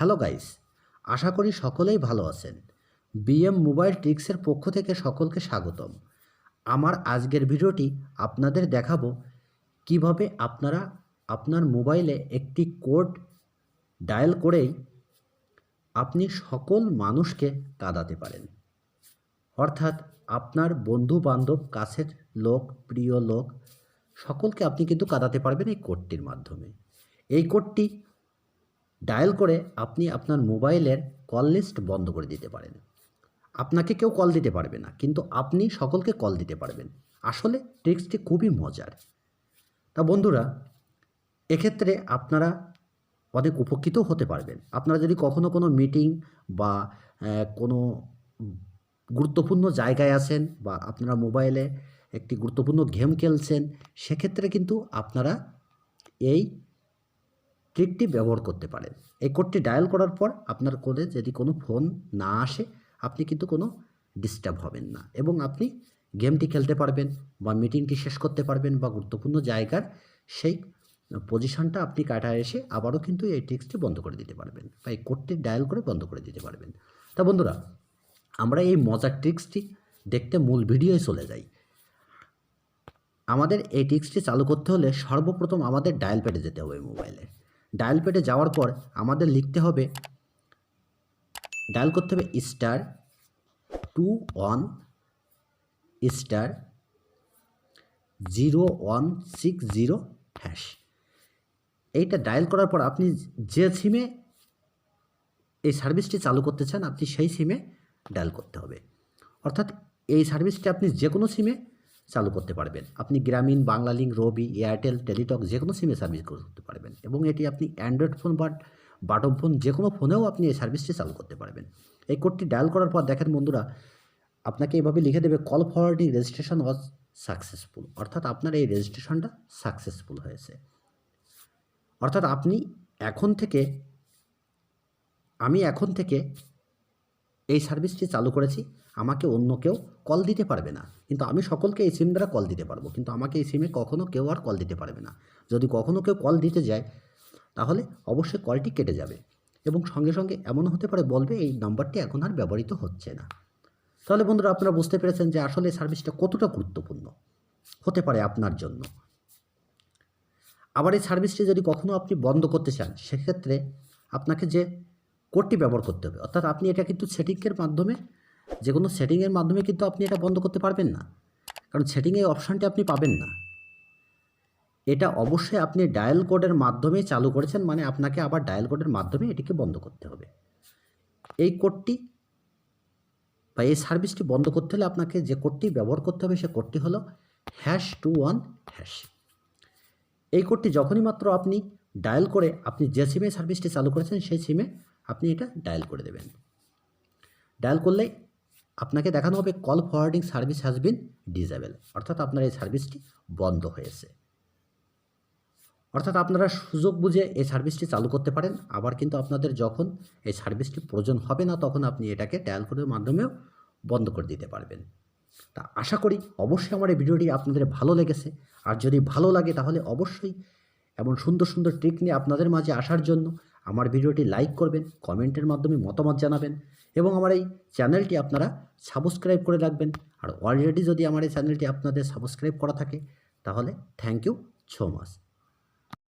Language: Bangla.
হ্যালো গাইস, আশা করি সকলেই ভালো আছেন। বিএম মোবাইল ট্রিক্সের পক্ষ থেকে সকলকে স্বাগতম। আমার আজকের ভিডিওটি আপনাদের দেখাবো কিভাবে আপনারা আপনার মোবাইলে একটি কোড ডায়াল করেই আপনি সকল মানুষকে কাঁদাতে পারেন। অর্থাৎ আপনার বন্ধু বান্ধব, কাছের লোক, প্রিয় লোক সকলকে আপনি কিন্তু কাঁদাতে পারবেন এই কোডটির মাধ্যমে। এই কোডটি ডায়াল করে আপনি আপনার মোবাইলের কল লিস্ট বন্ধ করে দিতে পারেন। আপনাকে কেউ কল দিতে পারবে না, কিন্তু আপনি সকলকে কল দিতে পারবেন। আসলে ট্রিক্সটি খুবই মজার। তা বন্ধুরা, এক্ষেত্রে আপনারা অনেক উপকৃত হতে পারবেন। আপনারা যদি কখনো কোনো মিটিং বা কোনো গুরুত্বপূর্ণ জায়গায় আছেন বা আপনারা মোবাইলে একটি গুরুত্বপূর্ণ গেম খেলছেন, সেক্ষেত্রে কিন্তু আপনারা এই ট্রিকটি ব্যবহার করতে পারেন। এই কোডটি ডায়াল করার পর আপনার কোডে যদি কোনো ফোন না আসে, আপনি কিন্তু কোনো ডিস্টার্ব হবেন না এবং আপনি গেমটি খেলতে পারবেন বা মিটিংটি শেষ করতে পারবেন বা গুরুত্বপূর্ণ জায়গার সেই পজিশনটা আপনি কাটায় এসে আবারও কিন্তু এই ট্রিক্সটি বন্ধ করে দিতে পারবেন বা এই কোডটি ডায়াল করে বন্ধ করে দিতে পারবেন। তা বন্ধুরা, আমরা এই মজার ট্রিক্সটি দেখতে মূল ভিডিওয় চলে যাই। আমাদের এই ট্রিক্সটি চালু করতে হলে সর্বপ্রথম আমাদের ডায়াল প্যাডে যেতে হবে। মোবাইলে ডায়াল প্যাডে যাওয়ার পর আমাদের লিখতে হবে, ডায়াল করতে হবে *21*0160#। এইটা ডায়াল করার পর আপনি যে সিমে এই সার্ভিসটি চালু করতে চান, আপনি সেই সিমে ডায়াল করতে হবে। অর্থাৎ এই সার্ভিসটি আপনি যে কোনো সিমে চালু করতে পারবেন। আপনি গ্রামীণ, বাংলালিংক, রবি, এয়ারটেল, টেলিটক যে কোনো সিমে সার্ভিস করতে পারবেন এবং এটি আপনি অ্যান্ড্রয়েড ফোন বা বাটন ফোন যে কোনো ফোনেও আপনি এই সার্ভিসটি চালু করতে পারবেন। এই কোডটি ডায়াল করার পর দেখেন বন্ধুরা, আপনাকে এভাবে লিখে দেবে call forwarding registration was successful. অর্থাৎ আপনার এই রেজিস্ট্রেশনটা সাকসেসফুল হয়েছে। অর্থাৎ আমি এখন থেকে এই সার্ভিসটি চালু করেছি, আমাকে অন্য কেউ কল দিতে পারবে না, কিন্তু আমি সকলকে এই সিম দ্বারা কল দিতে পারবো, কিন্তু আমাকে এই সিমে কখনও কেউ আর কল দিতে পারবে না। যদি কখনও কেউ কল দিতে যায়, তাহলে অবশ্যই কলটি কেটে যাবে এবং সঙ্গে সঙ্গে এমন হতে পারে বলবে এই নাম্বারটি এখন আর ব্যবহৃত হচ্ছে না। তাহলে বন্ধুরা, আপনারা বুঝতে পেরেছেন যে আসলে এই সার্ভিসটা কতটা গুরুত্বপূর্ণ হতে পারে আপনার জন্য। আবার এই সার্ভিসটি যদি কখনও আপনি বন্ধ করতে চান, সেক্ষেত্রে আপনাকে যে কোডটি ব্যবহার করতে হবে। অর্থাৎ আপনি এটা কিন্তু সেটিংয়ের মাধ্যমে, যে কোনো সেটিংয়ের মাধ্যমে কিন্তু আপনি এটা বন্ধ করতে পারবেন না, কারণ সেটিংয়ে অপশানটি আপনি পাবেন না। এটা অবশ্যই আপনি ডায়াল কোডের মাধ্যমে চালু করেছেন, মানে আপনাকে আবার ডায়াল কোডের মাধ্যমে এটিকে বন্ধ করতে হবে। এই কোডটি বা এই সার্ভিসটি বন্ধ করতে হলে আপনাকে যে কোডটি ব্যবহার করতে হবে, সে কোডটি হলো #21#। এই কোডটি যখনই মাত্র আপনি ডায়াল করে আপনি যে সিমে সার্ভিসটি চালু করেছেন, সেই সিমে আপনি এটা ডায়াল করে দেবেন। ডায়াল করলে আপনাকে দেখানো হবে call forwarding service has been disable. অর্থাৎ আপনার এই সার্ভিসটি বন্ধ হয়েছে। অর্থাৎ আপনারা সুযোগ বুঝে এই সার্ভিসটি চালু করতে পারেন। আবার কিন্তু আপনাদের যখন এই সার্ভিসটি প্রয়োজন হবে না, তখন আপনি এটাকে ডায়াল কোডের মাধ্যমেও বন্ধ করে দিতে পারবেন। তা আশা করি অবশ্যই আমার এই ভিডিওটি আপনাদের ভালো লেগেছে। আর যদি ভালো লাগে, তাহলে অবশ্যই এমন সুন্দর সুন্দর ট্রিক নিয়ে আপনাদের মাঝে আসার জন্য আমার ভিডিওটি লাইক করবেন, কমেন্টের মাধ্যমে মতামত জানাবেন এবং আমার এই চ্যানেলটি আপনারা সাবস্ক্রাইব করে রাখবেন। আর অলরেডি যদি আমার এই চ্যানেলটি আপনাদের সাবস্ক্রাইব করা থাকে, তাহলে থ্যাংক ইউ সো মাচ।